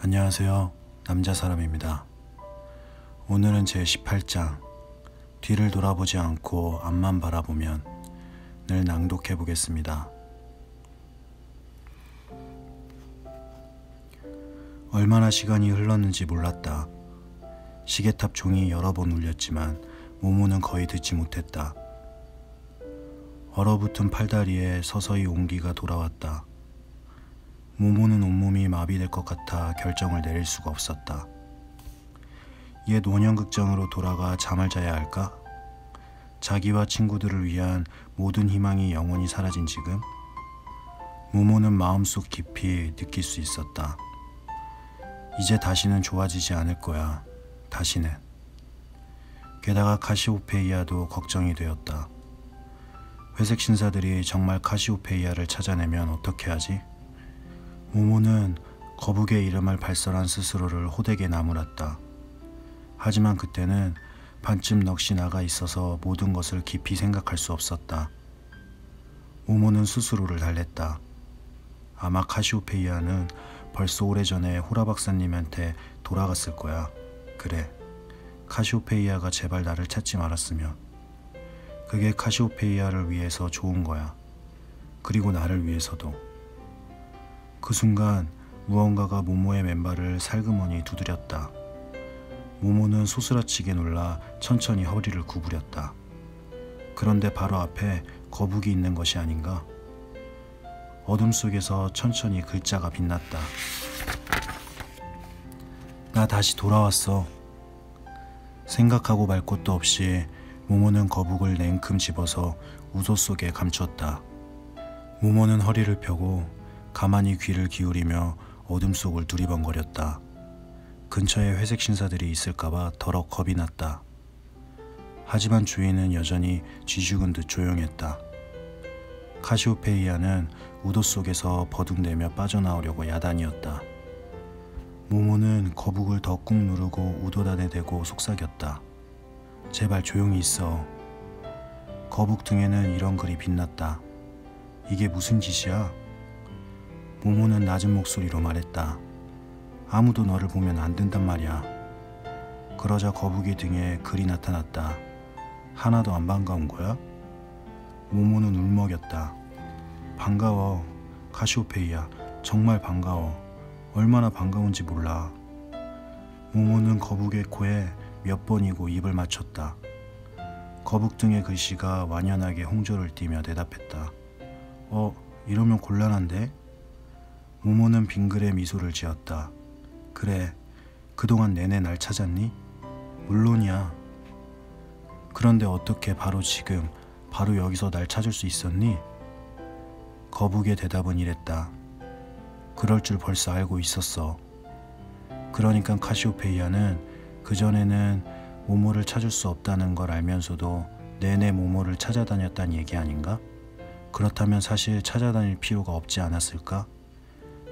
안녕하세요. 남자사람입니다. 오늘은 제 18장 뒤를 돌아보지 않고 앞만 바라보면 늘 낭독해 보겠습니다. 얼마나 시간이 흘렀는지 몰랐다. 시계탑 종이 여러 번 울렸지만 모모는 거의 듣지 못했다. 얼어붙은 팔다리에 서서히 온기가 돌아왔다. 모모는 온몸이 마비될 것 같아 결정을 내릴 수가 없었다. 옛 원형극장으로 돌아가 잠을 자야 할까? 자기와 친구들을 위한 모든 희망이 영원히 사라진 지금 모모는 마음속 깊이 느낄 수 있었다. 이제 다시는 좋아지지 않을 거야. 다시는. 게다가 카시오페이아도 걱정이 되었다. 회색 신사들이 정말 카시오페이아를 찾아내면 어떻게 하지? 모모는 거북의 이름을 발설한 스스로를 호되게 나무랐다. 하지만 그때는 반쯤 넋이 나가 있어서 모든 것을 깊이 생각할 수 없었다. 모모는 스스로를 달랬다. 아마 카시오페이아는 벌써 오래전에 호라 박사님한테 돌아갔을 거야. 그래, 카시오페이아가 제발 나를 찾지 말았으면. 그게 카시오페이아를 위해서 좋은 거야. 그리고 나를 위해서도. 그 순간 무언가가 모모의 맨발을 살그머니 두드렸다. 모모는 소스라치게 놀라 천천히 허리를 구부렸다. 그런데 바로 앞에 거북이 있는 것이 아닌가? 어둠 속에서 천천히 글자가 빛났다. 나 다시 돌아왔어. 생각하고 말 것도 없이 모모는 거북을 냉큼 집어서 우도 속에 감췄다. 모모는 허리를 펴고 가만히 귀를 기울이며 어둠 속을 두리번거렸다. 근처에 회색 신사들이 있을까봐 더럭 겁이 났다. 하지만 주위는 여전히 쥐죽은 듯 조용했다. 카시오페이아는 우도 속에서 버둥대며 빠져나오려고 야단이었다. 모모는 거북을 더 꾹 누르고 우도단에 대고 속삭였다. 제발 조용히 있어. 거북 등에는 이런 글이 빛났다. 이게 무슨 짓이야? 모모는 낮은 목소리로 말했다. 아무도 너를 보면 안 된단 말이야. 그러자 거북이 등에 글이 나타났다. 하나도 안 반가운 거야? 모모는 울먹였다. 반가워. 카시오페이아, 정말 반가워. 얼마나 반가운지 몰라. 모모는 거북의 코에 몇 번이고 입을 맞췄다. 거북 등의 글씨가 완연하게 홍조를 띠며 대답했다. 이러면 곤란한데? 모모는 빙그레 미소를 지었다. 그래, 그동안 내내 날 찾았니? 물론이야. 그런데 어떻게 바로 지금, 바로 여기서 날 찾을 수 있었니? 거북의 대답은 이랬다. 그럴 줄 벌써 알고 있었어. 그러니까 카시오페이아는 그전에는 모모를 찾을 수 없다는 걸 알면서도 내내 모모를 찾아다녔다는 얘기 아닌가? 그렇다면 사실 찾아다닐 필요가 없지 않았을까?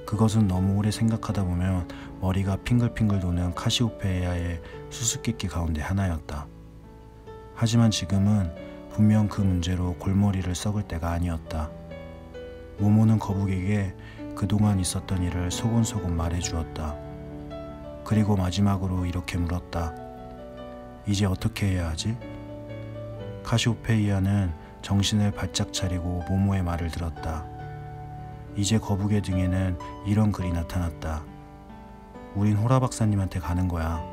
그것은 너무 오래 생각하다 보면 머리가 핑글핑글 도는 카시오페이아의 수수께끼 가운데 하나였다. 하지만 지금은 분명 그 문제로 골머리를 썩을 때가 아니었다. 모모는 거북에게 그동안 있었던 일을 소곤소곤 말해주었다. 그리고 마지막으로 이렇게 물었다. 이제 어떻게 해야 하지? 카시오페이아는 정신을 바짝 차리고 모모의 말을 들었다. 이제 거북의 등에는 이런 글이 나타났다. 우린 호라 박사님한테 가는 거야.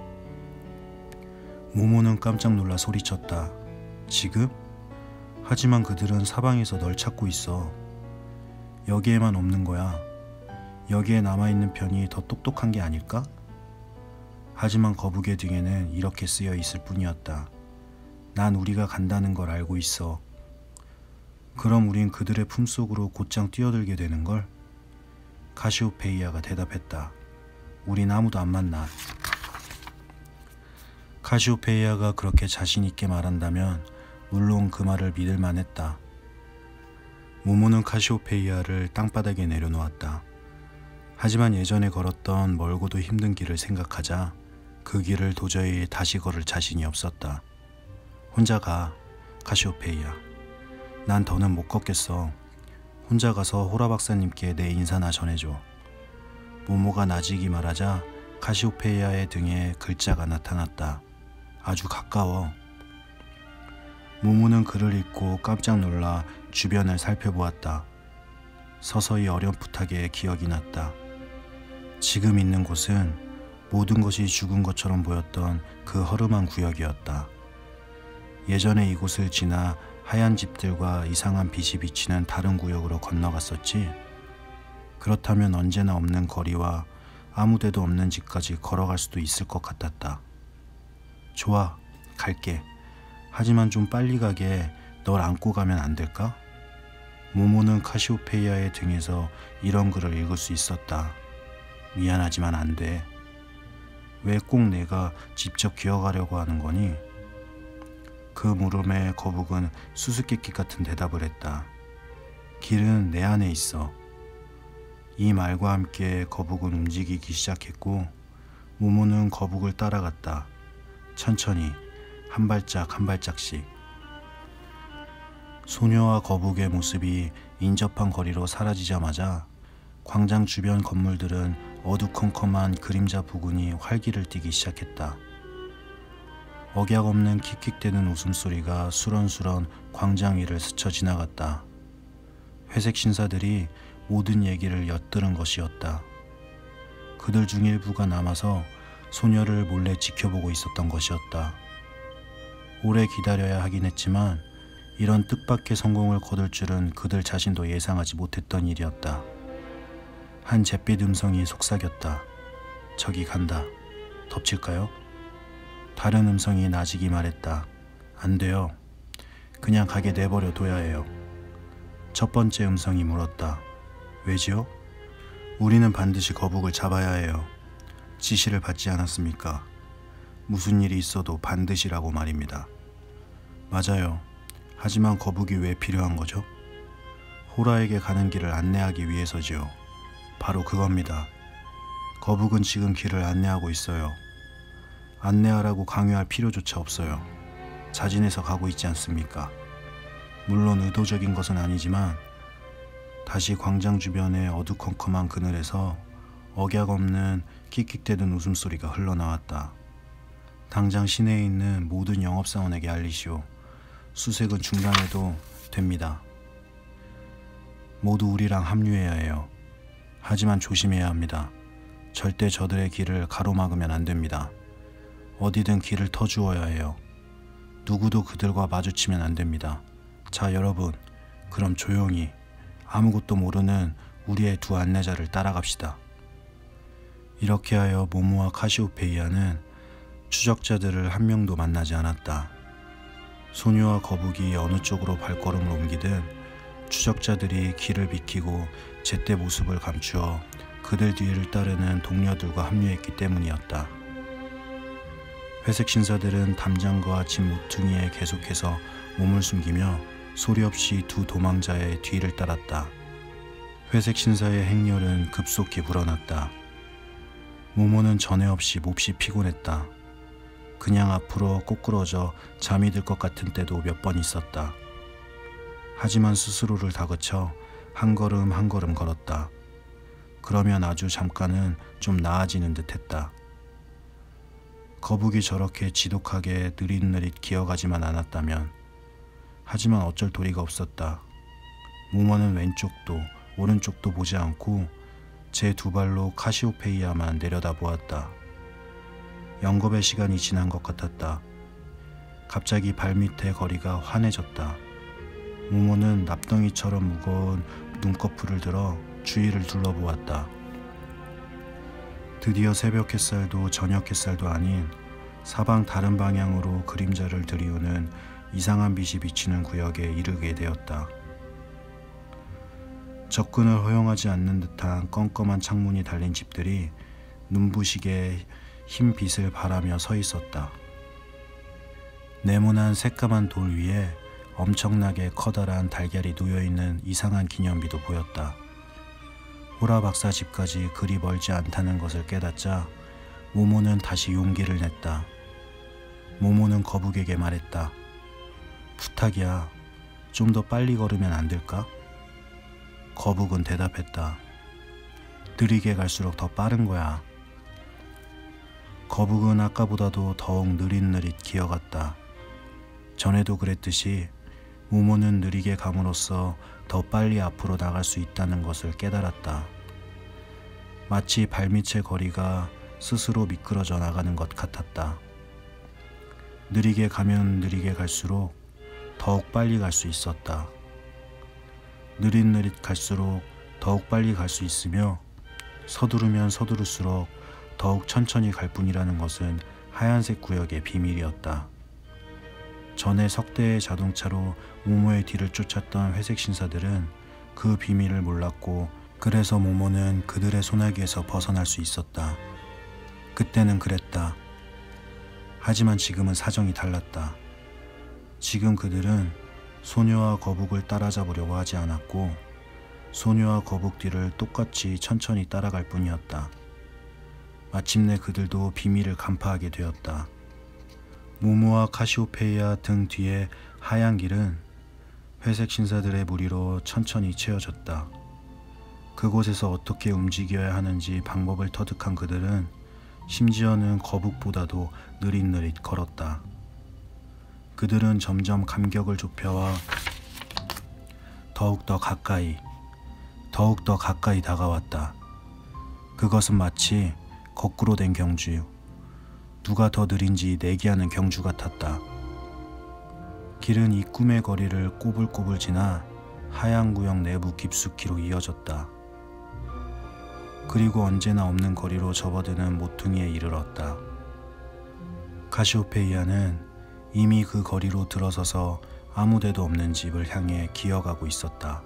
모모는 깜짝 놀라 소리쳤다. 지금? 하지만 그들은 사방에서 널 찾고 있어. 여기에만 없는 거야. 여기에 남아있는 편이 더 똑똑한 게 아닐까? 하지만 거북의 등에는 이렇게 쓰여 있을 뿐이었다. 난 우리가 간다는 걸 알고 있어. 그럼 우린 그들의 품속으로 곧장 뛰어들게 되는걸? 카시오페이아가 대답했다. 우린 아무도 안 만나. 카시오페이아가 그렇게 자신 있게 말한다면 물론 그 말을 믿을 만했다. 모모는 카시오페이아를 땅바닥에 내려놓았다. 하지만 예전에 걸었던 멀고도 힘든 길을 생각하자 그 길을 도저히 다시 걸을 자신이 없었다. 혼자 가, 카시오페이아. 난 더는 못 걷겠어. 혼자 가서 호라 박사님께 내 인사나 전해줘. 모모가 나직이 말하자 카시오페이아의 등에 글자가 나타났다. 아주 가까워. 모모는 글을 읽고 깜짝 놀라 주변을 살펴보았다. 서서히 어렴풋하게 기억이 났다. 지금 있는 곳은 모든 것이 죽은 것처럼 보였던 그 허름한 구역이었다. 예전에 이곳을 지나 하얀 집들과 이상한 빛이 비치는 다른 구역으로 건너갔었지. 그렇다면 언제나 없는 거리와 아무데도 없는 집까지 걸어갈 수도 있을 것 같았다. 좋아, 갈게. 하지만 좀 빨리 가게 널 안고 가면 안 될까? 모모는 카시오페이아의 등에서 이런 글을 읽을 수 있었다. 미안하지만 안 돼. 왜 꼭 내가 직접 기어가려고 하는 거니? 그 물음에 거북은 수수께끼 같은 대답을 했다. 길은 내 안에 있어. 이 말과 함께 거북은 움직이기 시작했고 모모는 거북을 따라갔다. 천천히 한 발짝 한 발짝씩. 소녀와 거북의 모습이 인접한 거리로 사라지자마자 광장 주변 건물들은 어두컴컴한 그림자 부근이 활기를 띠기 시작했다. 억약없는 킥킥대는 웃음소리가 수런수런 광장 위를 스쳐 지나갔다. 회색 신사들이 모든 얘기를 엿들은 것이었다. 그들 중 일부가 남아서 소녀를 몰래 지켜보고 있었던 것이었다. 오래 기다려야 하긴 했지만 이런 뜻밖의 성공을 거둘 줄은 그들 자신도 예상하지 못했던 일이었다. 한 잿빛 음성이 속삭였다. 저기 간다. 덮칠까요? 다른 음성이 나직이 말했다. 안 돼요. 그냥 가게 내버려 둬야 해요. 첫 번째 음성이 물었다. 왜지요? 우리는 반드시 거북을 잡아야 해요. 지시를 받지 않았습니까? 무슨 일이 있어도 반드시라고 말입니다. 맞아요. 하지만 거북이 왜 필요한 거죠? 호라에게 가는 길을 안내하기 위해서지요. 바로 그겁니다. 거북은 지금 길을 안내하고 있어요. 안내하라고 강요할 필요조차 없어요. 자진해서 가고 있지 않습니까? 물론 의도적인 것은 아니지만 다시 광장 주변의 어두컴컴한 그늘에서 억약 없는 킥킥대는 웃음소리가 흘러나왔다. 당장 시내에 있는 모든 영업사원에게 알리시오. 수색은 중단해도 됩니다. 모두 우리랑 합류해야 해요. 하지만 조심해야 합니다. 절대 저들의 길을 가로막으면 안 됩니다. 어디든 길을 터주어야 해요. 누구도 그들과 마주치면 안 됩니다. 자, 여러분, 그럼 조용히 아무것도 모르는 우리의 두 안내자를 따라갑시다. 이렇게 하여 모모와 카시오페이아는 추적자들을 한 명도 만나지 않았다. 소녀와 거북이 어느 쪽으로 발걸음을 옮기든 추적자들이 길을 비키고 제때 모습을 감추어 그들 뒤를 따르는 동료들과 합류했기 때문이었다. 회색 신사들은 담장과 집 모퉁이에 계속해서 몸을 숨기며 소리 없이 두 도망자의 뒤를 따랐다. 회색 신사의 행렬은 급속히 불어났다. 모모는 전에 없이 몹시 피곤했다. 그냥 앞으로 꼬꾸러져 잠이 들 것 같은 때도 몇 번 있었다. 하지만 스스로를 다그쳐 한 걸음 한 걸음 걸었다. 그러면 아주 잠깐은 좀 나아지는 듯했다. 거북이 저렇게 지독하게 느릿느릿 기어가지만 않았다면. 하지만 어쩔 도리가 없었다. 모모는 왼쪽도 오른쪽도 보지 않고 제 두 발로 카시오페이아만 내려다보았다. 영겁의 시간이 지난 것 같았다. 갑자기 발밑의 거리가 환해졌다. 모모는 납덩이처럼 무거운 눈꺼풀을 들어 주위를 둘러보았다. 드디어 새벽 햇살도 저녁 햇살도 아닌 사방 다른 방향으로 그림자를 들이우는 이상한 빛이 비치는 구역에 이르게 되었다. 접근을 허용하지 않는 듯한 껌껌한 창문이 달린 집들이 눈부시게 흰 빛을 바라며 서 있었다. 네모난 새까만 돌 위에 엄청나게 커다란 달걀이 놓여있는 이상한 기념비도 보였다. 호라 박사 집까지 그리 멀지 않다는 것을 깨닫자 모모는 다시 용기를 냈다. 모모는 거북에게 말했다. 부탁이야. 좀 더 빨리 걸으면 안 될까? 거북은 대답했다. 느리게 갈수록 더 빠른 거야. 거북은 아까보다도 더욱 느릿느릿 기어갔다. 전에도 그랬듯이 모모는 느리게 감으로써 더 빨리 앞으로 나갈 수 있다는 것을 깨달았다. 마치 발밑의 거리가 스스로 미끄러져 나가는 것 같았다. 느리게 가면 느리게 갈수록 더욱 빨리 갈 수 있었다. 느릿느릿 갈수록 더욱 빨리 갈 수 있으며 서두르면 서두를수록 더욱 천천히 갈 뿐이라는 것은 하얀색 구역의 비밀이었다. 전에 석 대의 자동차로 모모의 뒤를 쫓았던 회색 신사들은 그 비밀을 몰랐고 그래서 모모는 그들의 소나기에서 벗어날 수 있었다. 그때는 그랬다. 하지만 지금은 사정이 달랐다. 지금 그들은 소녀와 거북을 따라잡으려고 하지 않았고 소녀와 거북 뒤를 똑같이 천천히 따라갈 뿐이었다. 마침내 그들도 비밀을 간파하게 되었다. 모모와 카시오페이아 등 뒤에 하얀 길은 회색 신사들의 무리로 천천히 채워졌다. 그곳에서 어떻게 움직여야 하는지 방법을 터득한 그들은 심지어는 거북보다도 느릿느릿 걸었다. 그들은 점점 간격을 좁혀와 더욱더 가까이 다가왔다. 그것은 마치 거꾸로 된 경주, 누가 더 느린지 내기하는 경주 같았다. 길은 이 꿈의 거리를 꼬불꼬불 지나 하얀 구역 내부 깊숙이로 이어졌다. 그리고 언제나 없는 거리로 접어드는 모퉁이에 이르렀다. 카시오페이아는 이미 그 거리로 들어서서 아무데도 없는 집을 향해 기어가고 있었다.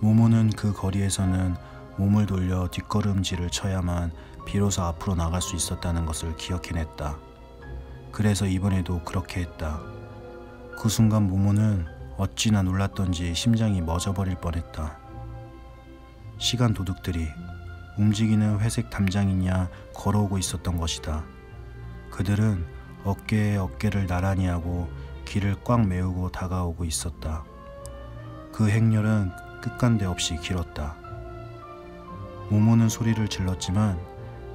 모모는 그 거리에서는 몸을 돌려 뒷걸음질을 쳐야만 비로소 앞으로 나갈 수 있었다는 것을 기억해냈다. 그래서 이번에도 그렇게 했다. 그 순간 모모는 어찌나 놀랐던지 심장이 멎어버릴 뻔했다. 시간 도둑들이 움직이는 회색 담장이냐 걸어오고 있었던 것이다. 그들은 어깨에 어깨를 나란히 하고 길을 꽉 메우고 다가오고 있었다. 그 행렬은 끝간데 없이 길었다. 모모는 소리를 질렀지만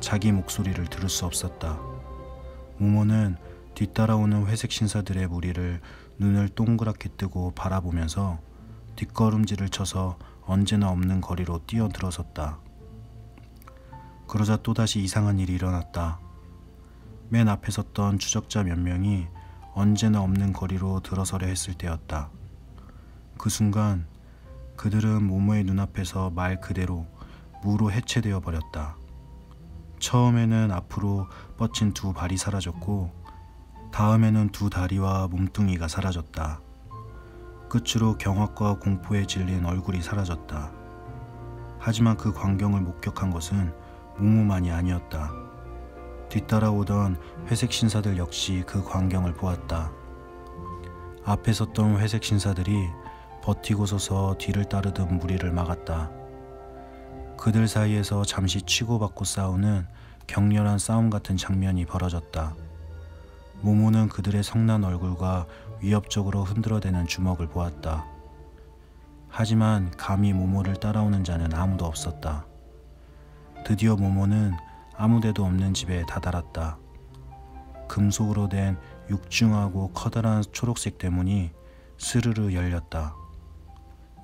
자기 목소리를 들을 수 없었다. 모모는 뒤따라오는 회색 신사들의 무리를 눈을 동그랗게 뜨고 바라보면서 뒷걸음질을 쳐서 언제나 없는 거리로 뛰어들어섰다. 그러자 또다시 이상한 일이 일어났다. 맨 앞에 섰던 추적자 몇 명이 언제나 없는 거리로 들어서려 했을 때였다. 그 순간 그들은 모모의 눈앞에서 말 그대로 무로 해체되어 버렸다. 처음에는 앞으로 뻗친 두 발이 사라졌고 다음에는 두 다리와 몸뚱이가 사라졌다. 끝으로 경악과 공포에 질린 얼굴이 사라졌다. 하지만 그 광경을 목격한 것은 모모만이 아니었다. 뒤따라오던 회색 신사들 역시 그 광경을 보았다. 앞에 섰던 회색 신사들이 버티고 서서 뒤를 따르던 무리를 막았다. 그들 사이에서 잠시 치고받고 싸우는 격렬한 싸움 같은 장면이 벌어졌다. 모모는 그들의 성난 얼굴과 위협적으로 흔들어대는 주먹을 보았다. 하지만 감히 모모를 따라오는 자는 아무도 없었다. 드디어 모모는 아무데도 없는 집에 다다랐다. 금속으로 된 육중하고 커다란 초록색 대문이 스르르 열렸다.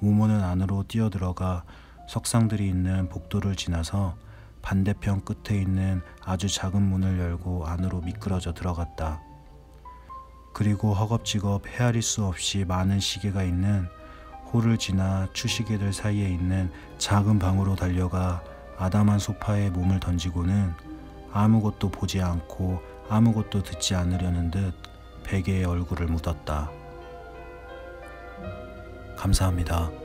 모모는 안으로 뛰어들어가 석상들이 있는 복도를 지나서 반대편 끝에 있는 아주 작은 문을 열고 안으로 미끄러져 들어갔다. 그리고 허겁지겁 헤아릴 수 없이 많은 시계가 있는 홀을 지나 추시계들 사이에 있는 작은 방으로 달려가 아담한 소파에 몸을 던지고는 아무것도 보지 않고 아무것도 듣지 않으려는 듯 베개에 얼굴을 묻었다. 감사합니다.